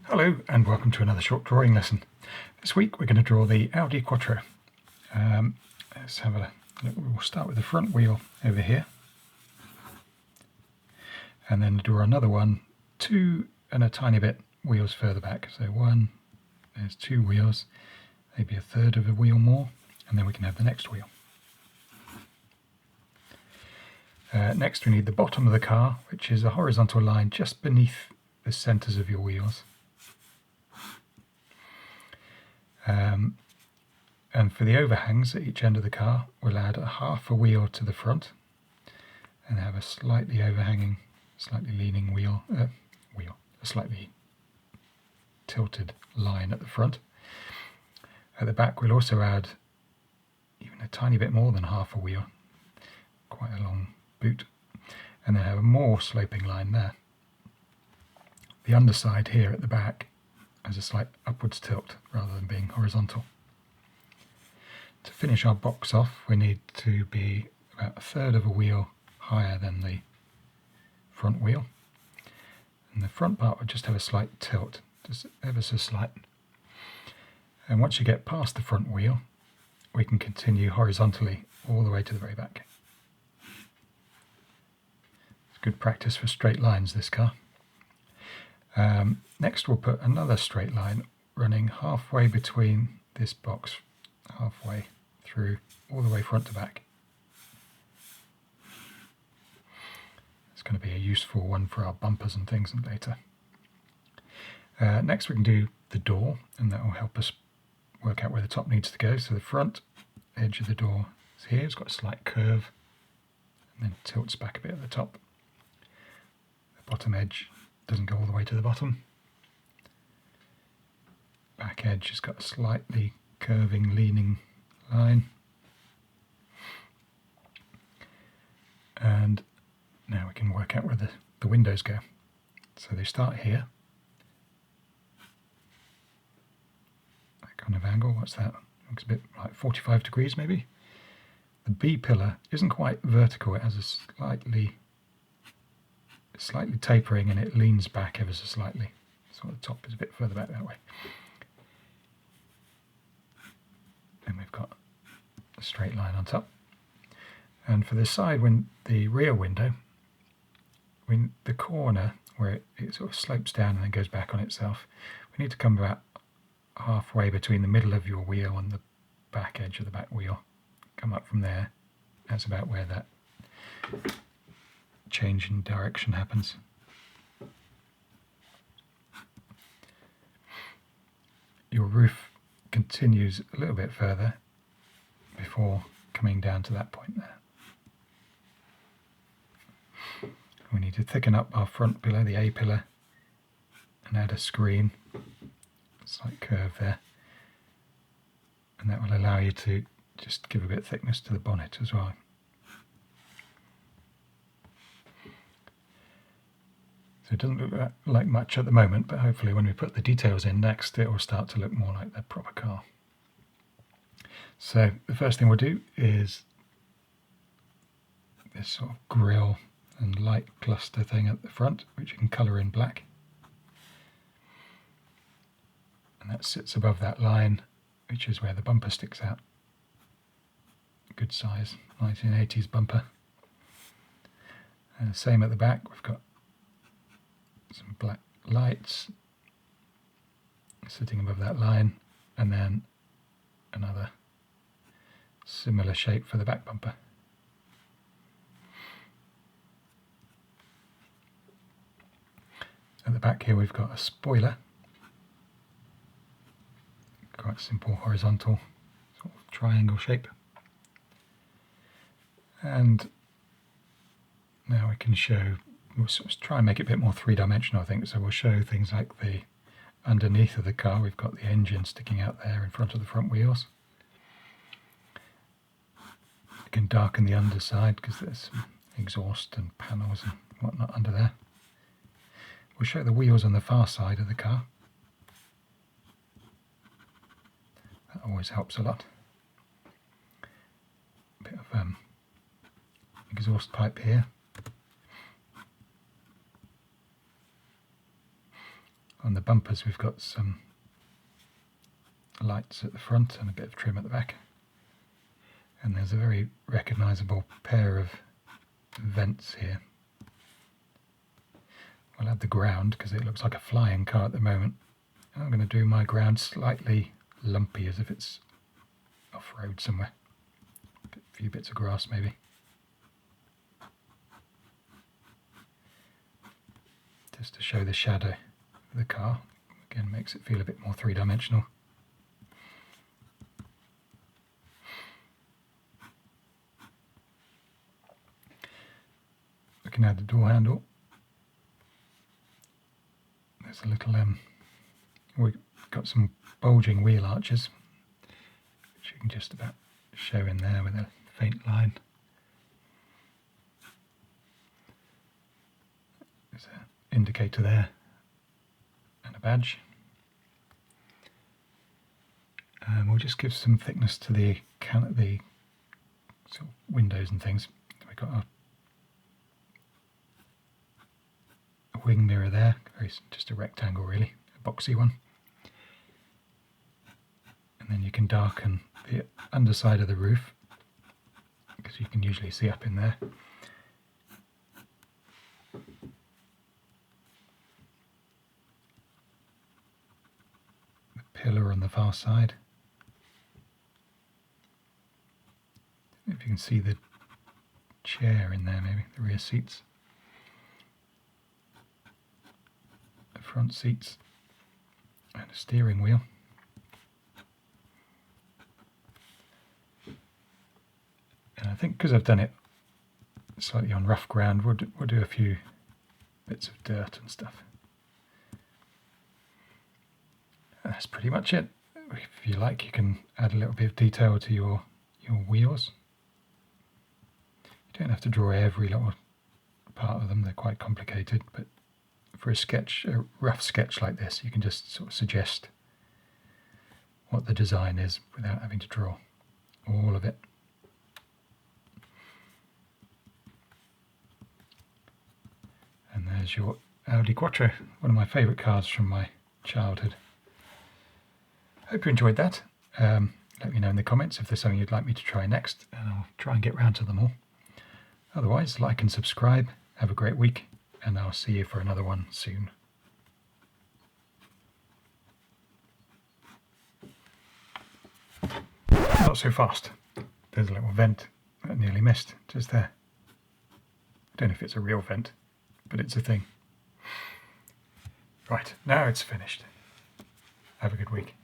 Hello and welcome to another short drawing lesson. This week we're going to draw the Audi Quattro. Let's have a look. We'll start with the front wheel over here and then draw another one, two and a tiny bit wheels further back. So one, there's two wheels, maybe a third of a wheel more, and then we can have the next wheel. Next we need the bottom of the car, which is a horizontal line just beneath the centres of your wheels. And for the overhangs at each end of the car, we'll add a half a wheel to the front and have a slightly overhanging, slightly leaning a slightly tilted line at the front. At the back we'll also add even a tiny bit more than half a wheel, quite a long boot, and then have a more sloping line there. The underside here at the back has a slight upwards tilt rather than being horizontal. To finish our box off, we need to be about a third of a wheel higher than the front wheel. And the front part will just have a slight tilt, just ever so slight. And once you get past the front wheel, we can continue horizontally all the way to the very back. It's good practice for straight lines, this car. Next we'll put another straight line running halfway between this box, halfway through, all the way front to back. It's going to be a useful one for our bumpers and things later. Next we can do the door, and that will help us work out where the top needs to go. So the front edge of the door is here, it's got a slight curve and then tilts back a bit at the top. The bottom edge doesn't go all the way to the bottom. Back edge has got a slightly curving, leaning line. And now we can work out where the windows go. So they start here. That kind of angle, what's that? Looks a bit like 45 degrees maybe. The B pillar isn't quite vertical, it has a slightly tapering and it leans back ever so slightly. So the top is a bit further back that way. And we've got a straight line on top. And for the side, the rear window, the corner where it sort of slopes down and then goes back on itself, we need to come about halfway between the middle of your wheel and the back edge of the back wheel. Come up from there. That's about where that change in direction happens. Your roof continues a little bit further before coming down to that point there. We need to thicken up our front pillar, the A pillar, and add a screen, a slight curve there, and that will allow you to just give a bit of thickness to the bonnet as well. So it doesn't look like much at the moment, but hopefully when we put the details in next, it will start to look more like the proper car. So the first thing we'll do is this sort of grille and light cluster thing at the front, which you can colour in black. And that sits above that line, which is where the bumper sticks out. Good size, 1980s bumper. And the same at the back, we've got some black lights sitting above that line, and then another similar shape for the back bumper. At the back here we've got a spoiler, quite simple horizontal sort of triangle shape. And now we can show, we'll sort of try and make it a bit more three-dimensional, I think. So we'll show things like the underneath of the car, we've got the engine sticking out there in front of the front wheels. We can darken the underside because there's some exhaust and panels and whatnot under there. We'll show the wheels on the far side of the car. That always helps a lot. A bit of exhaust pipe here. On the bumpers we've got some lights at the front and a bit of trim at the back. And there's a very recognisable pair of vents here. We'll add the ground because it looks like a flying car at the moment. I'm going to do my ground slightly lumpy, as if it's off-road somewhere. A few bits of grass maybe. Just to show the shadow of the car. Again, makes it feel a bit more three-dimensional. We can add the door handle. There's a little, we've got some bulging wheel arches, which you can just about show in there with a faint line. There's an indicator there and a badge. We'll just give some thickness to the sort of windows and things. We've got a wing mirror there, just a rectangle really, a boxy one. And then you can darken the underside of the roof, because you can usually see up in there. The pillar on the far side. If you can see the chair in there, maybe the rear seats. Front seats and a steering wheel. And I think because I've done it slightly on rough ground, we'll do a few bits of dirt and stuff. And that's pretty much it. If you like, you can add a little bit of detail to your wheels. You don't have to draw every little part of them, they're quite complicated, but for a rough sketch like this, you can just sort of suggest what the design is without having to draw all of it. And there's your Audi Quattro, one of my favourite cars from my childhood. Hope you enjoyed that. Let me know in the comments if there's something you'd like me to try next, and I'll try and get round to them all. Otherwise, like and subscribe. Have a great week, and I'll see you for another one soon. Not so fast. There's a little vent that I nearly missed, just there. I don't know if it's a real vent, but it's a thing. Right, now it's finished. Have a good week.